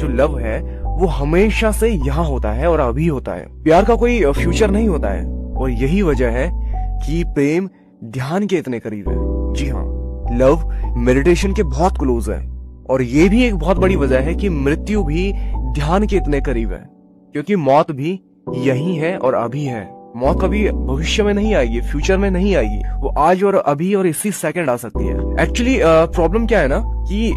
जो लव है वो हमेशा से यहाँ होता है और अभी होता है। प्यार का कोई फ्यूचर नहीं होता है और यही वजह है कि प्रेम ध्यान के इतने करीब है। जी हाँ, लव मेडिटेशन के बहुत क्लोज है और ये भी एक बहुत बड़ी वजह है कि मृत्यु भी ध्यान के इतने करीब है, क्योंकि मौत भी यही है और अभी है। मौत कभी भविष्य में नहीं आएगी, फ्यूचर में नहीं आएगी, वो आज और अभी और इसी सेकंड आ सकती है। एक्चुअली प्रॉब्लम क्या है ना कि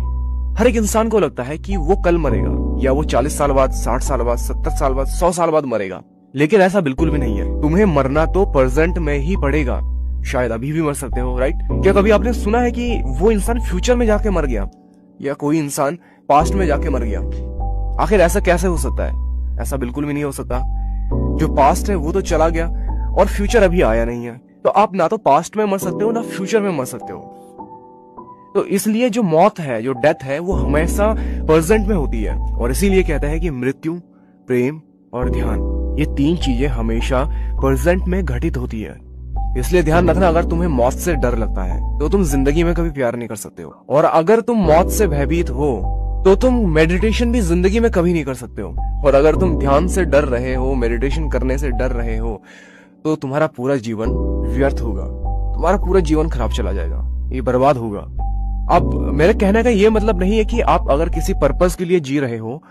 हर एक इंसान को लगता है कि वो कल मरेगा, या वो 40 साल बाद, 60 साल बाद, 70 साल बाद, 100 साल बाद मरेगा, लेकिन ऐसा बिल्कुल भी नहीं है। तुम्हें मरना तो प्रेजेंट में ही पड़ेगा। शायद अभी भी मर सकते हो, राइट? क्या कभी आपने सुना है कि वो इंसान फ्यूचर में जाके मर गया या कोई इंसान पास्ट में जाके मर गया? आखिर ऐसा कैसे हो सकता है? ऐसा बिल्कुल भी नहीं हो सकता। जो पास्ट है वो तो चला गया और फ्यूचर अभी आया नहीं है, तो आप ना तो पास्ट में मर सकते हो ना फ्यूचर में मर सकते हो। तो इसलिए जो मौत है, जो डेथ है, वो हमेशा प्रेजेंट में होती है और इसीलिए कहते हैं कि मृत्यु, प्रेम और ध्यान, ये तीन चीजें हमेशा प्रेजेंट में घटित होती है। इसलिए ध्यान रखना, अगर तुम्हें मौत से डर लगता है तो तुम जिंदगी में कभी प्यार नहीं कर सकते हो, और अगर तुम मौत से भयभीत हो तो तुम मेडिटेशन भी जिंदगी में कभी नहीं कर सकते हो, और अगर तुम ध्यान से डर रहे हो, मेडिटेशन करने से डर रहे हो, तो तुम्हारा पूरा जीवन व्यर्थ होगा, तुम्हारा पूरा जीवन खराब चला जाएगा, ये बर्बाद होगा। अब मेरे कहने का ये मतलब नहीं है कि आप अगर किसी पर्पस के लिए जी रहे हो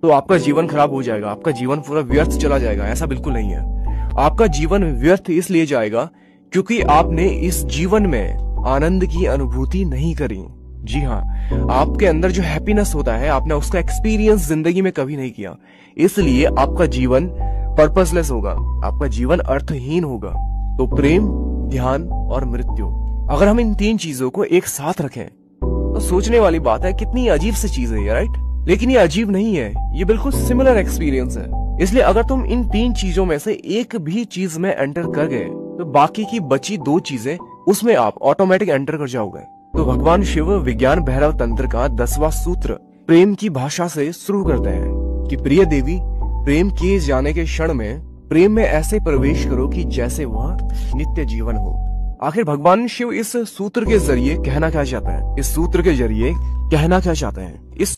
तो आपका जीवन खराब हो जाएगा, आपका जीवन पूरा व्यर्थ चला जाएगा, ऐसा बिल्कुल नहीं है। आपका जीवन व्यर्थ इसलिए जाएगा क्योंकि आपने इस जीवन में आनंद की अनुभूति नहीं करी। जी हाँ, आपके अंदर जो हैप्पीनेस होता है, आपने उसका एक्सपीरियंस जिंदगी में कभी नहीं किया, इसलिए आपका जीवन पर्पसलेस होगा, आपका जीवन अर्थहीन होगा। तो प्रेम, ध्यान और मृत्यु, अगर हम इन तीन चीजों को एक साथ रखें तो सोचने वाली बात है, कितनी अजीब सी चीज है ये, राइट? लेकिन ये अजीब नहीं है, ये बिल्कुल सिमिलर एक्सपीरियंस है। इसलिए अगर तुम इन तीन चीजों में से एक भी चीज में एंटर कर गए तो बाकी की बची दो चीजें, उसमें आप ऑटोमेटिक एंटर कर जाओगे। तो भगवान शिव विज्ञान भैरव तंत्र का 10वां सूत्र प्रेम की भाषा से शुरू करते हैं कि प्रिय देवी, प्रेम किए जाने के क्षण में प्रेम में ऐसे प्रवेश करो कि जैसे वह नित्य जीवन हो। आखिर भगवान शिव इस सूत्र के जरिए कहना क्या चाहते हैं? इस सूत्र के जरिए कहना क्या चाहते हैं? इस